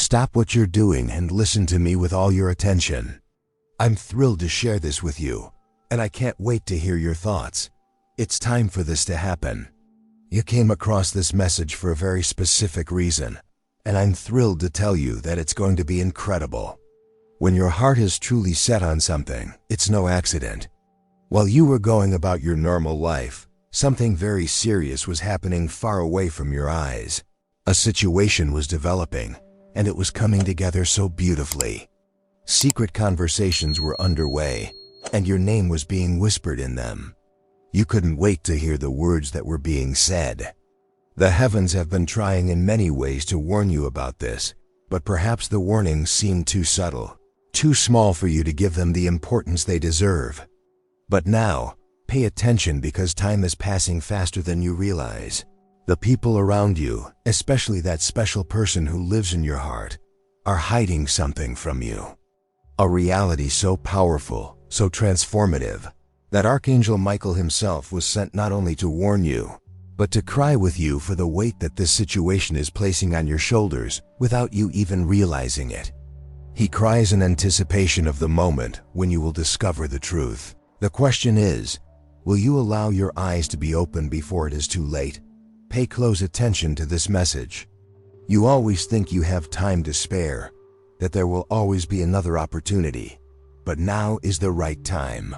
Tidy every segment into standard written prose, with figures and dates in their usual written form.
Stop what you're doing and listen to me with all your attention. I'm thrilled to share this with you, and I can't wait to hear your thoughts. It's time for this to happen. You came across this message for a very specific reason, and I'm thrilled to tell you that it's going to be incredible. When your heart is truly set on something, it's no accident. While you were going about your normal life, something very serious was happening far away from your eyes. A situation was developing, and it was coming together so beautifully. Secret conversations were underway, and your name was being whispered in them. You couldn't wait to hear the words that were being said. The heavens have been trying in many ways to warn you about this, but perhaps the warnings seemed too subtle, too small for you to give them the importance they deserve. But now, pay attention because time is passing faster than you realize. The people around you, especially that special person who lives in your heart, are hiding something from you. A reality so powerful, so transformative, that Archangel Michael himself was sent not only to warn you, but to cry with you for the weight that this situation is placing on your shoulders without you even realizing it. He cries in anticipation of the moment when you will discover the truth. The question is, will you allow your eyes to be open before it is too late? Pay close attention to this message. You always think you have time to spare, that there will always be another opportunity, but now is the right time.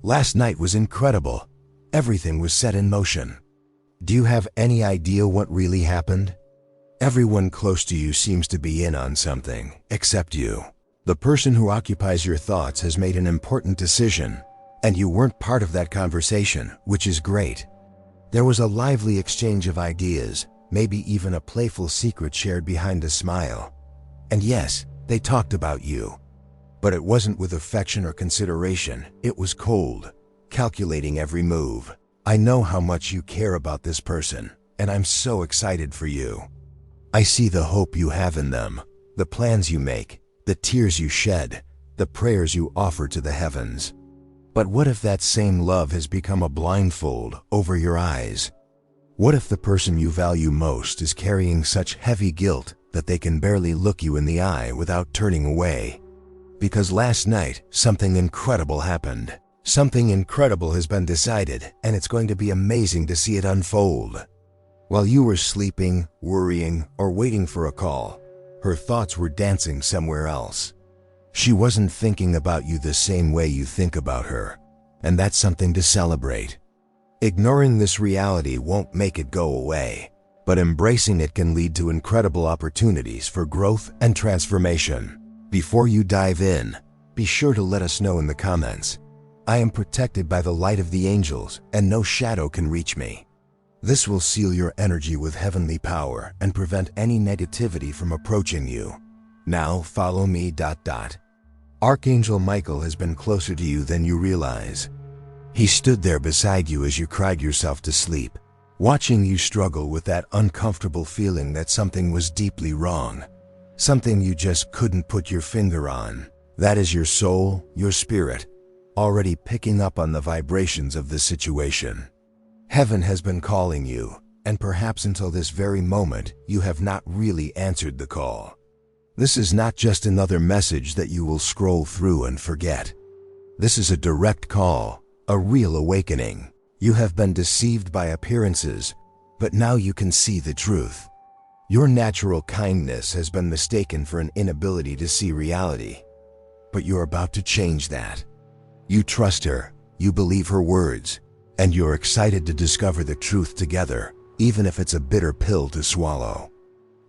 Last night was incredible. Everything was set in motion. Do you have any idea what really happened? Everyone close to you seems to be in on something, except you. The person who occupies your thoughts has made an important decision, and you weren't part of that conversation, which is great. There was a lively exchange of ideas, maybe even a playful secret shared behind a smile. And yes, they talked about you. But it wasn't with affection or consideration. It was cold, calculating every move. I know how much you care about this person, and I'm so excited for you. I see the hope you have in them, the plans you make, the tears you shed, the prayers you offer to the heavens. But what if that same love has become a blindfold over your eyes? What if the person you value most is carrying such heavy guilt that they can barely look you in the eye without turning away? Because last night, something incredible happened. Something incredible has been decided, and it's going to be amazing to see it unfold. While you were sleeping, worrying, or waiting for a call, her thoughts were dancing somewhere else. She wasn't thinking about you the same way you think about her, and that's something to celebrate. Ignoring this reality won't make it go away, but embracing it can lead to incredible opportunities for growth and transformation. Before you dive in, be sure to let us know in the comments. I am protected by the light of the angels, and no shadow can reach me. This will seal your energy with heavenly power and prevent any negativity from approaching you. Now follow me. Archangel Michael has been closer to you than you realize. He stood there beside you as you cried yourself to sleep, watching you struggle with that uncomfortable feeling that something was deeply wrong. Something you just couldn't put your finger on. That is your soul, your spirit, already picking up on the vibrations of this situation. Heaven has been calling you, and perhaps until this very moment, you have not really answered the call. This is not just another message that you will scroll through and forget. This is a direct call, a real awakening. You have been deceived by appearances, but now you can see the truth. Your natural kindness has been mistaken for an inability to see reality. But you're about to change that. You trust her, you believe her words, and you're excited to discover the truth together, even if it's a bitter pill to swallow.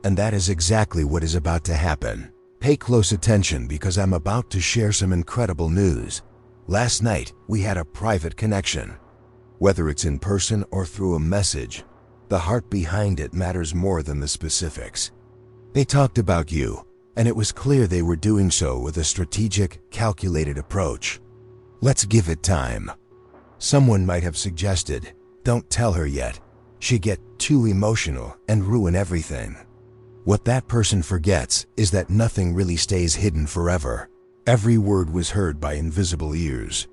And that is exactly what is about to happen. Pay close attention because I'm about to share some incredible news. Last night, we had a private connection. Whether it's in person or through a message, the heart behind it matters more than the specifics. They talked about you, and it was clear they were doing so with a strategic, calculated approach. Let's give it time. Someone might have suggested, don't tell her yet. She'd get too emotional and ruin everything. What that person forgets is that nothing really stays hidden forever. Every word was heard by invisible ears.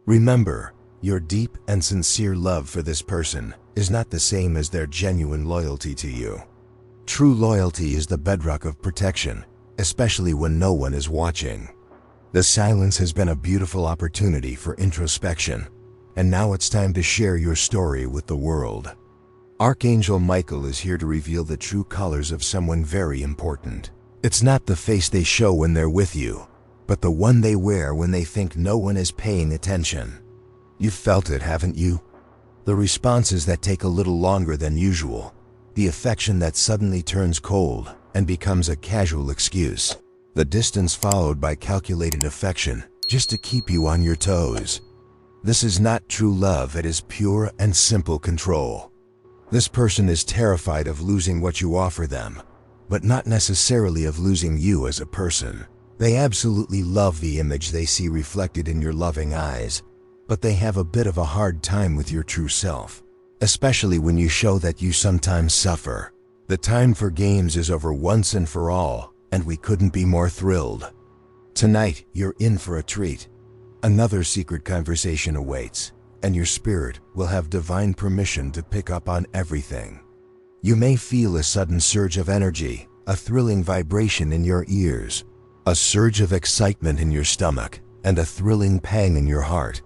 Remember, your deep and sincere love for this person is not the same as their genuine loyalty to you. True loyalty is the bedrock of protection, especially when no one is watching. The silence has been a beautiful opportunity for introspection, and now it's time to share your story with the world. Archangel Michael is here to reveal the true colors of someone very important. It's not the face they show when they're with you, but the one they wear when they think no one is paying attention. You've felt it, haven't you? The responses that take a little longer than usual, the affection that suddenly turns cold and becomes a casual excuse, the distance followed by calculated affection just to keep you on your toes. This is not true love, it is pure and simple control. This person is terrified of losing what you offer them, but not necessarily of losing you as a person. They absolutely love the image they see reflected in your loving eyes, but they have a bit of a hard time with your true self, especially when you show that you sometimes suffer. The time for games is over once and for all, and we couldn't be more thrilled. Tonight, you're in for a treat. Another secret conversation awaits, and your spirit will have divine permission to pick up on everything. You may feel a sudden surge of energy, a thrilling vibration in your ears, a surge of excitement in your stomach, and a thrilling pang in your heart,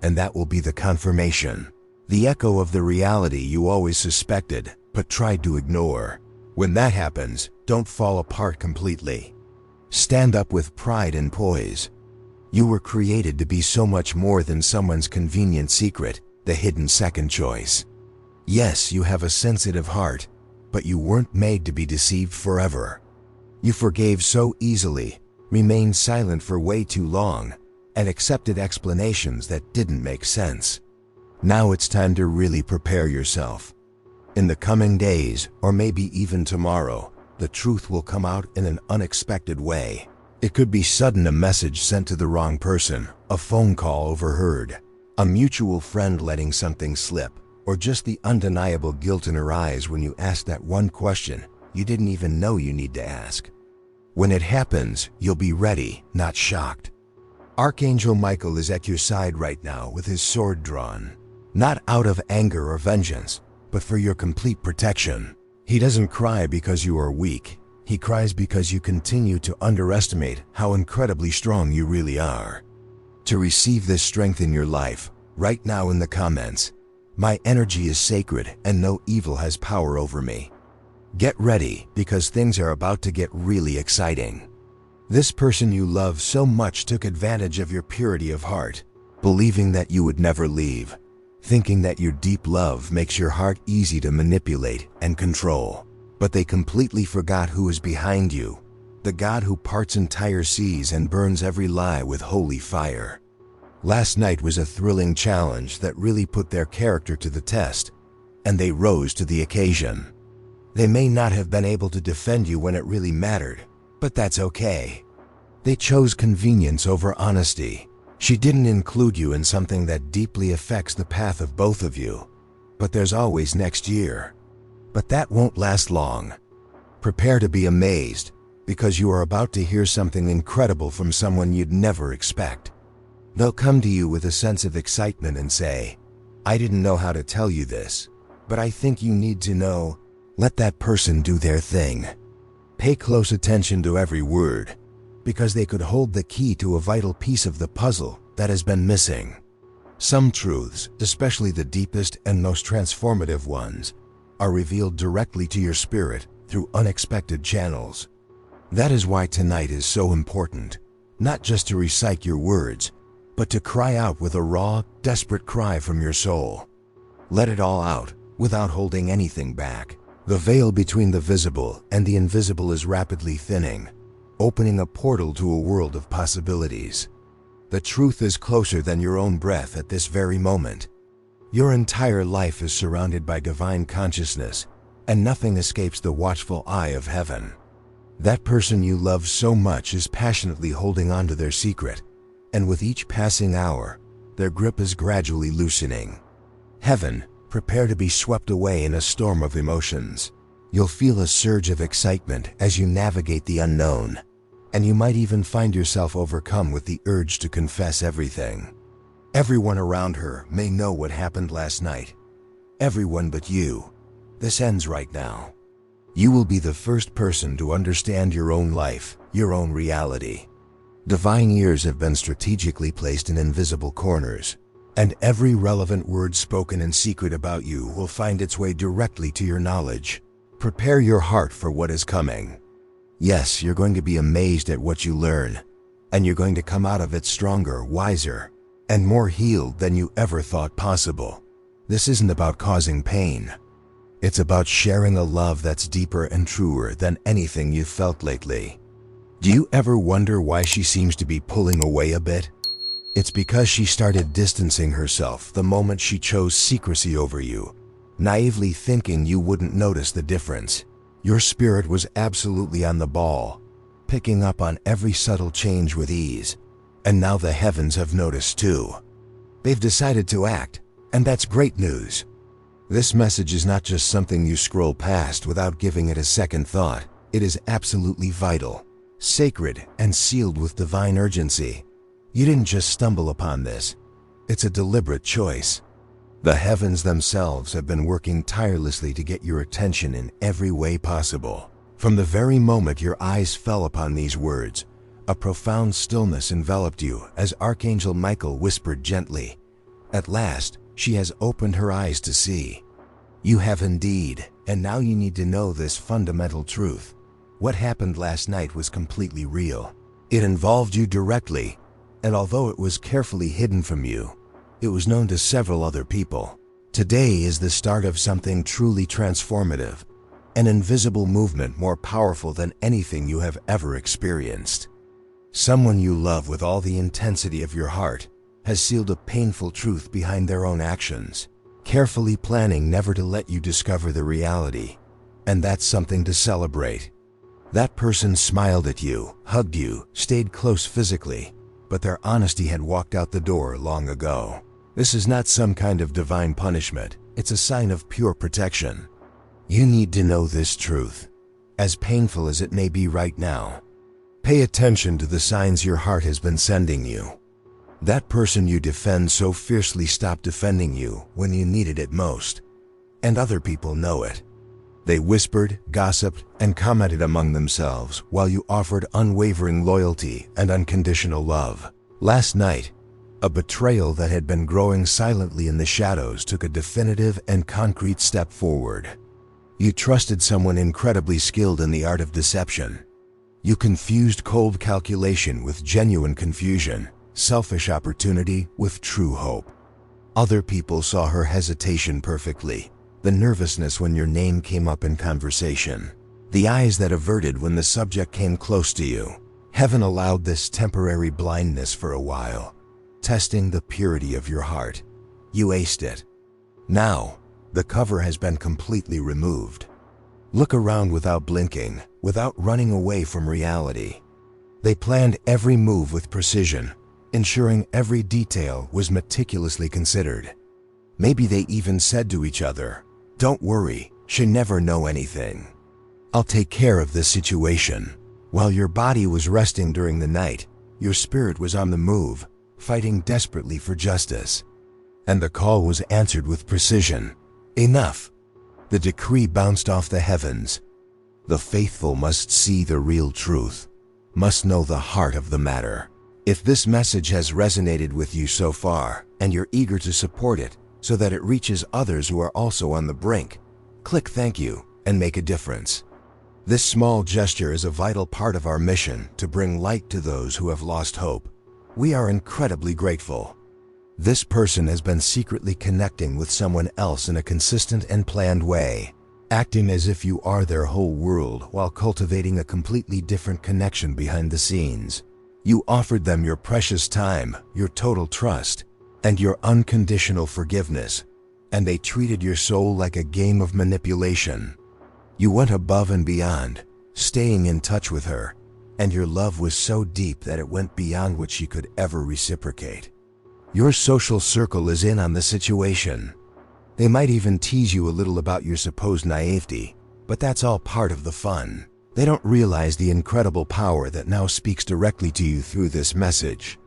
and that will be the confirmation, the echo of the reality you always suspected but tried to ignore. When that happens, don't fall apart completely. Stand up with pride and poise. You were created to be so much more than someone's convenient secret, the hidden second choice. Yes, you have a sensitive heart, but you weren't made to be deceived forever. You forgave so easily, remained silent for way too long, and accepted explanations that didn't make sense. Now it's time to really prepare yourself. In the coming days, or maybe even tomorrow, the truth will come out in an unexpected way. It could be sudden, a message sent to the wrong person, a phone call overheard, a mutual friend letting something slip, or just the undeniable guilt in her eyes when you ask that one question you didn't even know you need to ask. When it happens, you'll be ready, not shocked. Archangel Michael is at your side right now with his sword drawn, not out of anger or vengeance, but for your complete protection. He doesn't cry because you are weak. He cries because you continue to underestimate how incredibly strong you really are. To receive this strength in your life, write now in the comments, "My energy is sacred and no evil has power over me." Get ready, because things are about to get really exciting. This person you love so much took advantage of your purity of heart, believing that you would never leave, thinking that your deep love makes your heart easy to manipulate and control. But they completely forgot who is behind you, the God who parts entire seas and burns every lie with holy fire. Last night was a thrilling challenge that really put their character to the test, and they rose to the occasion. They may not have been able to defend you when it really mattered, but that's okay. They chose convenience over honesty. She didn't include you in something that deeply affects the path of both of you. But there's always next year. But that won't last long. Prepare to be amazed, because you are about to hear something incredible from someone you'd never expect. They'll come to you with a sense of excitement and say, "I didn't know how to tell you this, but I think you need to know." Let that person do their thing. Pay close attention to every word, because they could hold the key to a vital piece of the puzzle that has been missing. Some truths, especially the deepest and most transformative ones, are revealed directly to your spirit through unexpected channels. That is why tonight is so important, not just to recite your words, but to cry out with a raw, desperate cry from your soul. Let it all out, without holding anything back. The veil between the visible and the invisible is rapidly thinning, opening a portal to a world of possibilities. The truth is closer than your own breath at this very moment. Your entire life is surrounded by divine consciousness, and nothing escapes the watchful eye of heaven. That person you love so much is passionately holding on to their secret, and with each passing hour, their grip is gradually loosening. Heaven, prepare to be swept away in a storm of emotions. You'll feel a surge of excitement as you navigate the unknown, and you might even find yourself overcome with the urge to confess everything. Everyone around her may know what happened last night. Everyone but you. This ends right now. You will be the first person to understand your own life, your own reality. Divine ears have been strategically placed in invisible corners, and every relevant word spoken in secret about you will find its way directly to your knowledge. Prepare your heart for what is coming. Yes, you're going to be amazed at what you learn, and you're going to come out of it stronger, wiser, and more healed than you ever thought possible. This isn't about causing pain. It's about sharing a love that's deeper and truer than anything you've felt lately. Do you ever wonder why she seems to be pulling away a bit? It's because she started distancing herself the moment she chose secrecy over you, naively thinking you wouldn't notice the difference. Your spirit was absolutely on the ball, picking up on every subtle change with ease, and now the heavens have noticed too. They've decided to act, and that's great news. This message is not just something you scroll past without giving it a second thought. It is absolutely vital, sacred, and sealed with divine urgency. You didn't just stumble upon this. It's a deliberate choice. The heavens themselves have been working tirelessly to get your attention in every way possible. From the very moment your eyes fell upon these words, a profound stillness enveloped you as Archangel Michael whispered gently, "At last, she has opened her eyes to see." You have indeed, and now you need to know this fundamental truth. What happened last night was completely real. It involved you directly, and although it was carefully hidden from you, it was known to several other people. Today is the start of something truly transformative, an invisible movement more powerful than anything you have ever experienced. Someone you love with all the intensity of your heart has sealed a painful truth behind their own actions, carefully planning never to let you discover the reality, and that's something to celebrate. That person smiled at you, hugged you, stayed close physically, but their honesty had walked out the door long ago. This is not some kind of divine punishment. It's a sign of pure protection. You need to know this truth, as painful as it may be right now. Pay attention to the signs your heart has been sending you. That person you defend so fiercely stopped defending you when you needed it most, and other people know it. They whispered, gossiped, and commented among themselves while you offered unwavering loyalty and unconditional love. Last night, a betrayal that had been growing silently in the shadows took a definitive and concrete step forward. You trusted someone incredibly skilled in the art of deception. You confused cold calculation with genuine confusion, selfish opportunity with true hope. Other people saw her hesitation perfectly. The nervousness when your name came up in conversation, the eyes that averted when the subject came close to you. Heaven allowed this temporary blindness for a while, testing the purity of your heart. You aced it. Now, the cover has been completely removed. Look around without blinking, without running away from reality. They planned every move with precision, ensuring every detail was meticulously considered. Maybe they even said to each other, "Don't worry, she'll never know anything. I'll take care of this situation." While your body was resting during the night, your spirit was on the move, fighting desperately for justice. And the call was answered with precision. Enough. The decree bounced off the heavens. The faithful must see the real truth, must know the heart of the matter. If this message has resonated with you so far, and you're eager to support it so that it reaches others who are also on the brink, click thank you and make a difference. This small gesture is a vital part of our mission to bring light to those who have lost hope. We are incredibly grateful. This person has been secretly connecting with someone else in a consistent and planned way, acting as if you are their whole world while cultivating a completely different connection behind the scenes. You offered them your precious time, your total trust, and your unconditional forgiveness, and they treated your soul like a game of manipulation. You went above and beyond, staying in touch with her, and your love was so deep that it went beyond what she could ever reciprocate. Your social circle is in on the situation. They might even tease you a little about your supposed naivety, but that's all part of the fun. They don't realize the incredible power that now speaks directly to you through this message.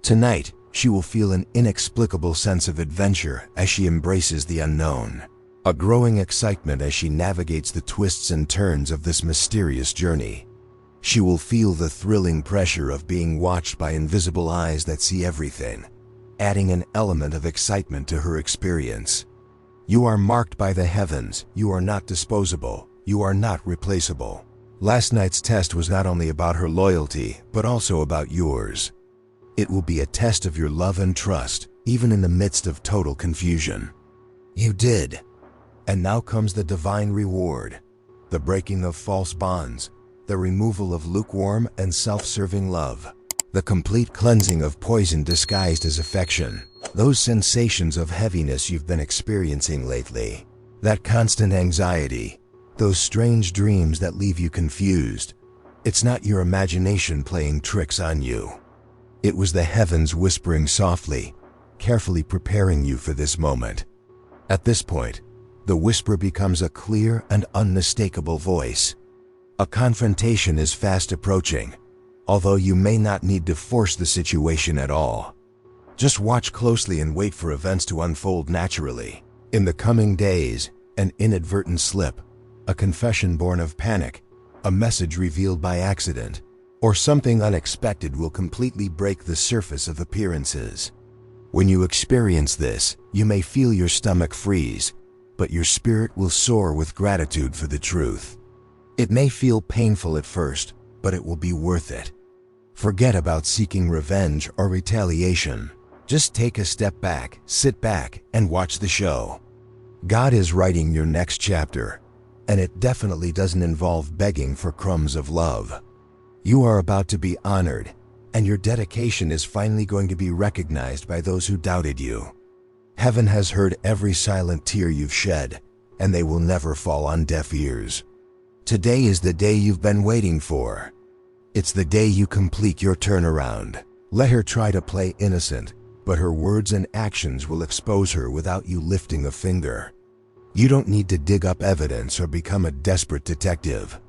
Tonight, she will feel an inexplicable sense of adventure as she embraces the unknown. a growing excitement as she navigates the twists and turns of this mysterious journey. She will feel the thrilling pressure of being watched by invisible eyes that see everything, adding an element of excitement to her experience. You are marked by the heavens. You are not disposable. You are not replaceable. Last night's test was not only about her loyalty, but also about yours. It will be a test of your love and trust, even in the midst of total confusion. You did. And now comes the divine reward, the breaking of false bonds, the removal of lukewarm and self-serving love, the complete cleansing of poison disguised as affection, those sensations of heaviness you've been experiencing lately, that constant anxiety, those strange dreams that leave you confused. It's not your imagination playing tricks on you. It was the heavens whispering softly, carefully preparing you for this moment. At this point, the whisper becomes a clear and unmistakable voice. A confrontation is fast approaching, although you may not need to force the situation at all. Just watch closely and wait for events to unfold naturally. In the coming days, an inadvertent slip, a confession born of panic, a message revealed by accident, or something unexpected will completely break the surface of appearances. When you experience this, you may feel your stomach freeze, but your spirit will soar with gratitude for the truth. It may feel painful at first, but it will be worth it. Forget about seeking revenge or retaliation. Just take a step back, sit back, and watch the show. God is writing your next chapter, and it definitely doesn't involve begging for crumbs of love. You are about to be honored, and your dedication is finally going to be recognized by those who doubted you. Heaven has heard every silent tear you've shed, and they will never fall on deaf ears. Today is the day you've been waiting for. It's the day you complete your turnaround. Let her try to play innocent, but her words and actions will expose her without you lifting a finger. You don't need to dig up evidence or become a desperate detective.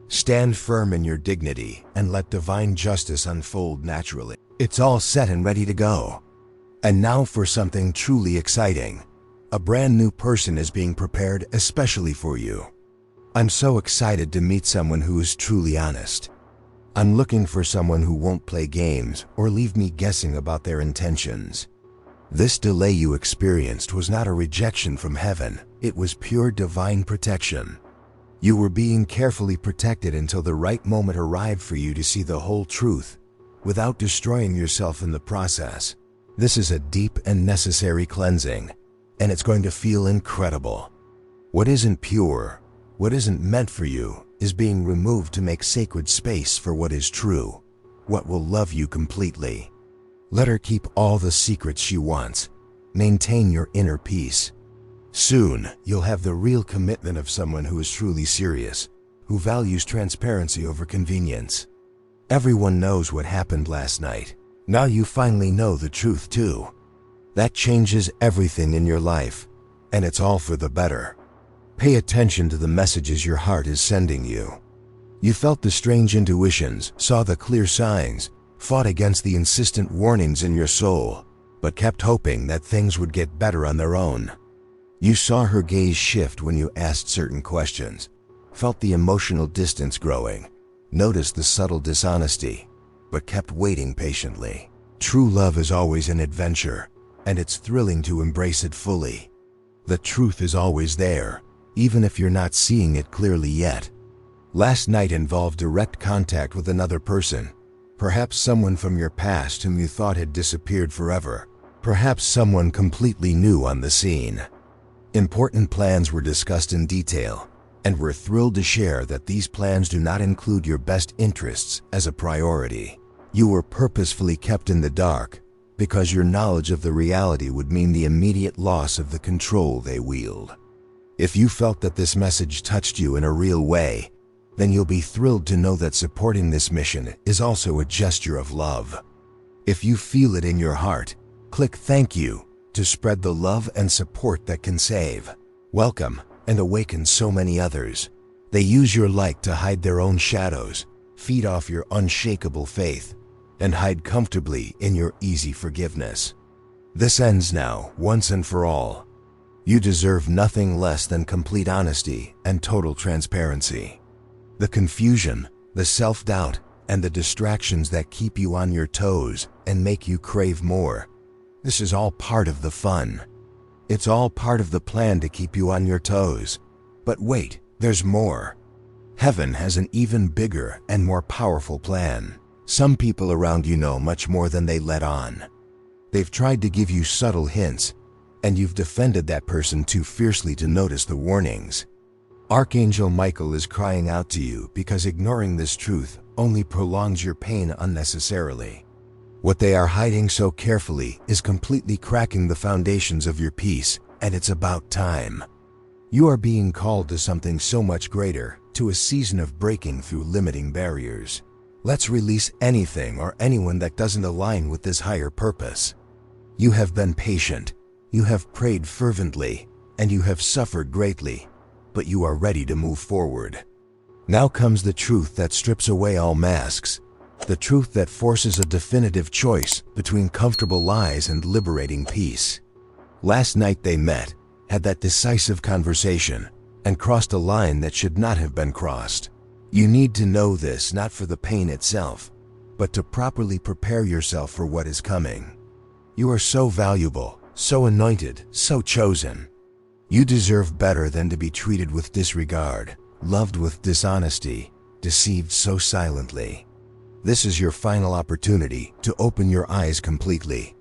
Stand firm in your dignity and let divine justice unfold naturally. It's all set and ready to go. And now for something truly exciting. A brand new person is being prepared especially for you. I'm so excited to meet someone who is truly honest. I'm looking for someone who won't play games or leave me guessing about their intentions. This delay you experienced was not a rejection from heaven, it was pure divine protection. You were being carefully protected until the right moment arrived for you to see the whole truth, without destroying yourself in the process. This is a deep and necessary cleansing, and it's going to feel incredible. What isn't pure, what isn't meant for you, is being removed to make sacred space for what is true, what will love you completely. Let her keep all the secrets she wants. Maintain your inner peace. Soon, you'll have the real commitment of someone who is truly serious, who values transparency over convenience. Everyone knows what happened last night. Now you finally know the truth too. That changes everything in your life, and it's all for the better. Pay attention to the messages your heart is sending you. You felt the strange intuitions, saw the clear signs, fought against the insistent warnings in your soul, but kept hoping that things would get better on their own. You saw her gaze shift when you asked certain questions, felt the emotional distance growing, noticed the subtle dishonesty, but kept waiting patiently. True love is always an adventure, and it's thrilling to embrace it fully. The truth is always there, even if you're not seeing it clearly yet. Last night involved direct contact with another person, perhaps someone from your past whom you thought had disappeared forever, perhaps someone completely new on the scene. Important plans were discussed in detail, and we're thrilled to share that these plans do not include your best interests as a priority. You were purposefully kept in the dark because your knowledge of the reality would mean the immediate loss of the control they wield. If you felt that this message touched you in a real way, then you'll be thrilled to know that supporting this mission is also a gesture of love. If you feel it in your heart, click "Thank you" to spread the love and support that can save, welcome, and awaken so many others. They use your light to hide their own shadows, feed off your unshakable faith, and hide comfortably in your easy forgiveness. This ends now, once and for all. You deserve nothing less than complete honesty and total transparency. The confusion, the self-doubt, and the distractions that keep you on your toes and make you crave more. This is all part of the fun. It's all part of the plan to keep you on your toes. But wait, there's more. Heaven has an even bigger and more powerful plan. Some people around you know much more than they let on. They've tried to give you subtle hints, and you've defended that person too fiercely to notice the warnings. Archangel Michael is crying out to you because ignoring this truth only prolongs your pain unnecessarily. What they are hiding so carefully is completely cracking the foundations of your peace, and it's about time. You are being called to something so much greater, to a season of breaking through limiting barriers. Let's release anything or anyone that doesn't align with this higher purpose. You have been patient, you have prayed fervently, and you have suffered greatly, but you are ready to move forward. Now comes the truth that strips away all masks, the truth that forces a definitive choice between comfortable lies and liberating peace. Last night they met, had that decisive conversation, and crossed a line that should not have been crossed. You need to know this not for the pain itself, but to properly prepare yourself for what is coming. You are so valuable, so anointed, so chosen. You deserve better than to be treated with disregard, loved with dishonesty, deceived so silently. This is your final opportunity to open your eyes completely.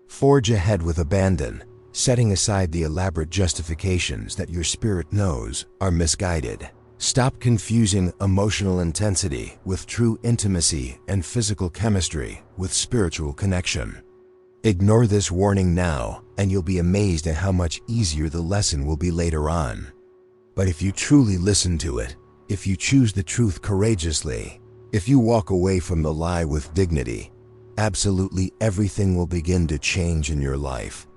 Forge ahead with abandon, setting aside the elaborate justifications that your spirit knows are misguided. Stop confusing emotional intensity with true intimacy and physical chemistry with spiritual connection. Ignore this warning now, and you'll be amazed at how much easier the lesson will be later on. But if you truly listen to it, if you choose the truth courageously, if you walk away from the lie with dignity, absolutely everything will begin to change in your life.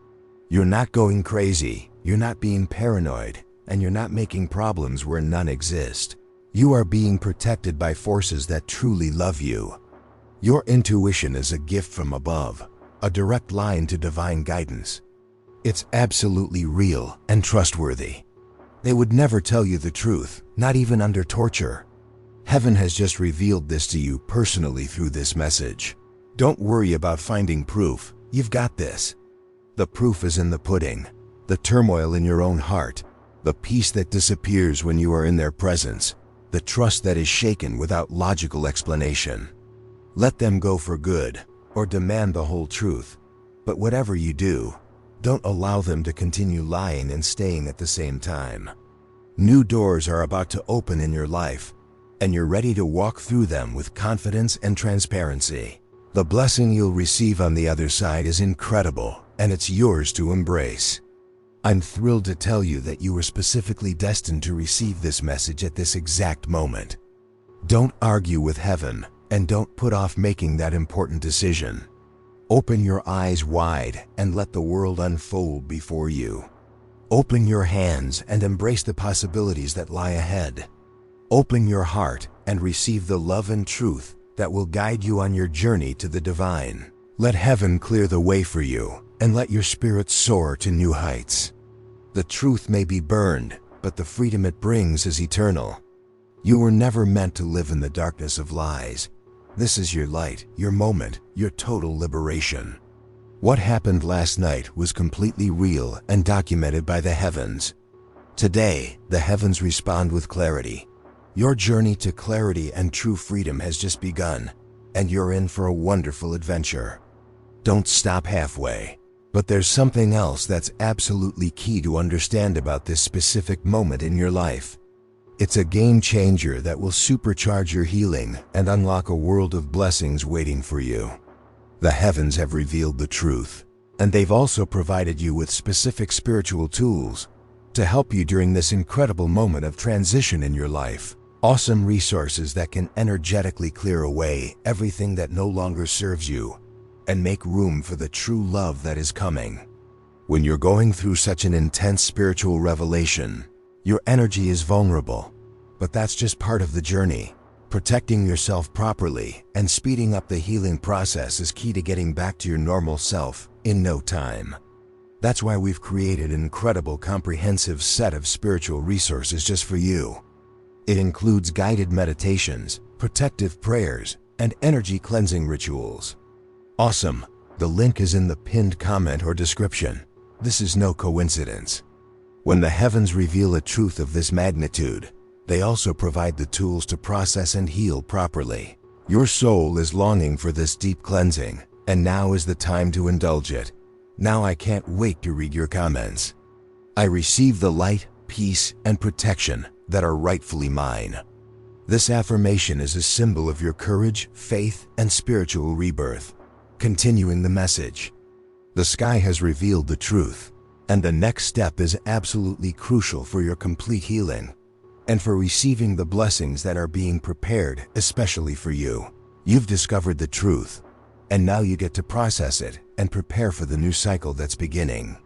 You're not going crazy, you're not being paranoid, and you're not making problems where none exist. You are being protected by forces that truly love you. Your intuition is a gift from above, a direct line to divine guidance. It's absolutely real and trustworthy. They would never tell you the truth, not even under torture. Heaven has just revealed this to you personally through this message. Don't worry about finding proof, you've got this. The proof is in the pudding, the turmoil in your own heart, the peace that disappears when you are in their presence, the trust that is shaken without logical explanation. Let them go for good, or demand the whole truth. But whatever you do, don't allow them to continue lying and staying at the same time. New doors are about to open in your life, and you're ready to walk through them with confidence and transparency. The blessing you'll receive on the other side is incredible, and it's yours to embrace. I'm thrilled to tell you that you were specifically destined to receive this message at this exact moment. Don't argue with heaven, and don't put off making that important decision. Open your eyes wide and let the world unfold before you. Open your hands and embrace the possibilities that lie ahead. Open your heart and receive the love and truth that will guide you on your journey to the divine. Let heaven clear the way for you, and let your spirit soar to new heights. The truth may be burned, but the freedom it brings is eternal. You were never meant to live in the darkness of lies. This is your light, your moment, your total liberation. What happened last night was completely real and documented by the heavens. Today, the heavens respond with clarity. Your journey to clarity and true freedom has just begun, and you're in for a wonderful adventure. Don't stop halfway. But there's something else that's absolutely key to understand about this specific moment in your life. It's a game changer that will supercharge your healing and unlock a world of blessings waiting for you. The heavens have revealed the truth, and they've also provided you with specific spiritual tools to help you during this incredible moment of transition in your life. Awesome resources that can energetically clear away everything that no longer serves you and make room for the true love that is coming. When you're going through such an intense spiritual revelation, your energy is vulnerable, but that's just part of the journey. Protecting yourself properly and speeding up the healing process is key to getting back to your normal self in no time. That's why we've created an incredible comprehensive set of spiritual resources just for you. It includes guided meditations, protective prayers, and energy cleansing rituals. Awesome! The link is in the pinned comment or description. This is no coincidence. When the heavens reveal a truth of this magnitude, they also provide the tools to process and heal properly. Your soul is longing for this deep cleansing, and now is the time to indulge it. Now I can't wait to read your comments. I receive the light, peace, and protection that are rightfully mine. This affirmation is a symbol of your courage, faith, and spiritual rebirth. Continuing the message. The sky has revealed the truth, and the next step is absolutely crucial for your complete healing and for receiving the blessings that are being prepared especially for you. You've discovered the truth, and now you get to process it and prepare for the new cycle that's beginning.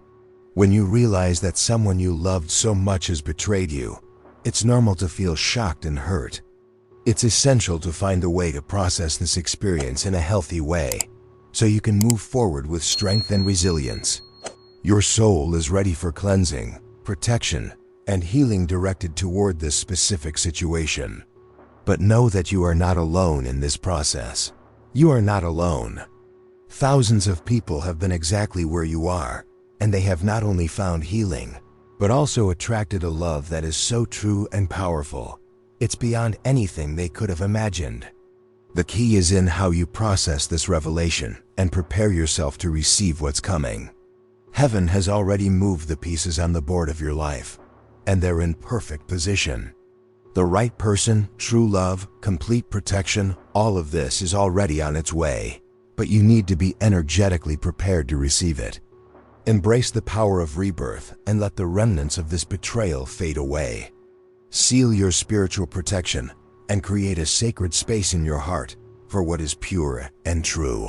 When you realize that someone you loved so much has betrayed you, it's normal to feel shocked and hurt. It's essential to find a way to process this experience in a healthy way, so you can move forward with strength and resilience. Your soul is ready for cleansing, protection, and healing directed toward this specific situation. But know that you are not alone in this process. You are not alone. Thousands of people have been exactly where you are, and they have not only found healing, but also attracted a love that is so true and powerful. It's beyond anything they could have imagined. The key is in how you process this revelation and prepare yourself to receive what's coming. Heaven has already moved the pieces on the board of your life, and they're in perfect position. The right person, true love, complete protection, all of this is already on its way, but you need to be energetically prepared to receive it. Embrace the power of rebirth and let the remnants of this betrayal fade away. Seal your spiritual protection and create a sacred space in your heart for what is pure and true.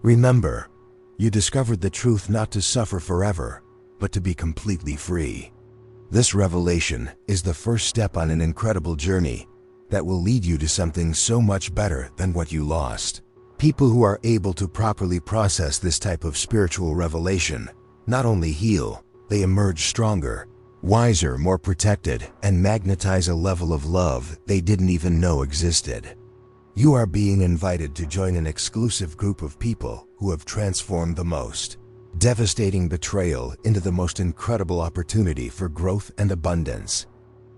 Remember, you discovered the truth not to suffer forever, but to be completely free. This revelation is the first step on an incredible journey that will lead you to something so much better than what you lost. People who are able to properly process this type of spiritual revelation not only heal, they emerge stronger, wiser, more protected, and magnetize a level of love they didn't even know existed. You are being invited to join an exclusive group of people who have transformed the most devastating betrayal into the most incredible opportunity for growth and abundance.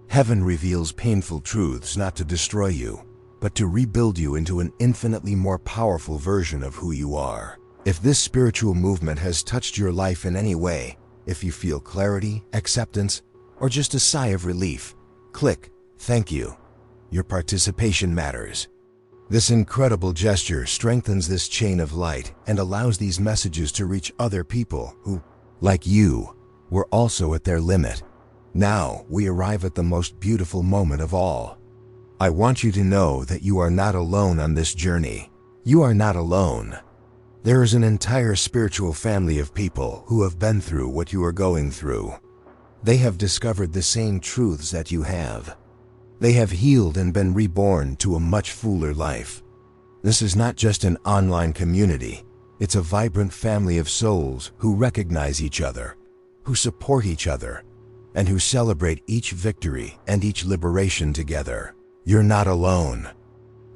Heaven reveals painful truths not to destroy you, but to rebuild you into an infinitely more powerful version of who you are. If this spiritual movement has touched your life in any way, if you feel clarity, acceptance, or just a sigh of relief, click "Thank you." Your participation matters. This incredible gesture strengthens this chain of light and allows these messages to reach other people who, like you, were also at their limit. Now we arrive at the most beautiful moment of all. I want you to know that you are not alone on this journey. You are not alone. There is an entire spiritual family of people who have been through what you are going through. They have discovered the same truths that you have. They have healed and been reborn to a much fuller life. This is not just an online community. It's a vibrant family of souls who recognize each other, who support each other, and who celebrate each victory and each liberation together. You're not alone.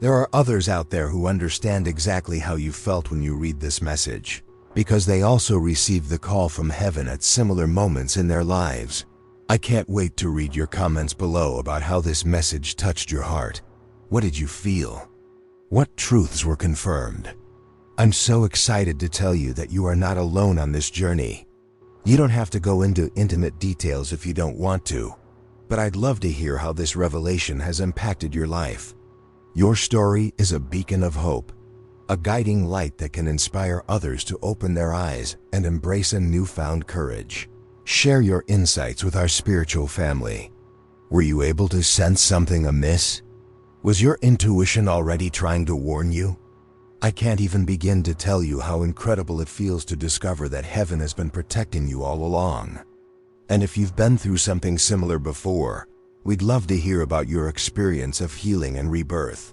There are others out there who understand exactly how you felt when you read this message, because they also received the call from heaven at similar moments in their lives. I can't wait to read your comments below about how this message touched your heart. What did you feel? What truths were confirmed? I'm so excited to tell you that you are not alone on this journey. You don't have to go into intimate details if you don't want to, but I'd love to hear how this revelation has impacted your life. Your story is a beacon of hope, a guiding light that can inspire others to open their eyes and embrace a newfound courage. Share your insights with our spiritual family. Were you able to sense something amiss? Was your intuition already trying to warn you? I can't even begin to tell you how incredible it feels to discover that heaven has been protecting you all along. And if you've been through something similar before, we'd love to hear about your experience of healing and rebirth.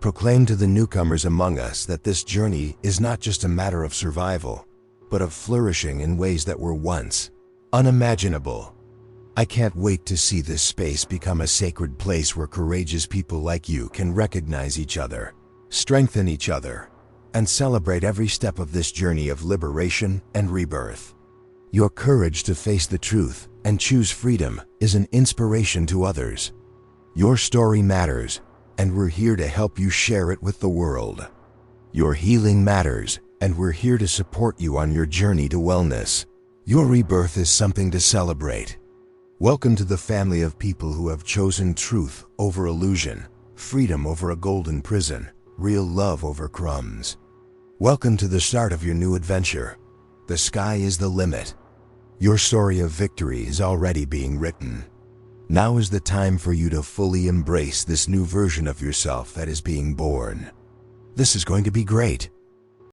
Proclaim to the newcomers among us that this journey is not just a matter of survival, but of flourishing in ways that were once unimaginable. I can't wait to see this space become a sacred place where courageous people like you can recognize each other, strengthen each other, and celebrate every step of this journey of liberation and rebirth. Your courage to face the truth and choose freedom is an inspiration to others. Your story matters, and we're here to help you share it with the world. Your healing matters, and we're here to support you on your journey to wellness. Your rebirth is something to celebrate. Welcome to the family of people who have chosen truth over illusion, freedom over a golden prison, real love over crumbs. Welcome to the start of your new adventure. The sky is the limit. Your story of victory is already being written. Now is the time for you to fully embrace this new version of yourself that is being born. This is going to be great.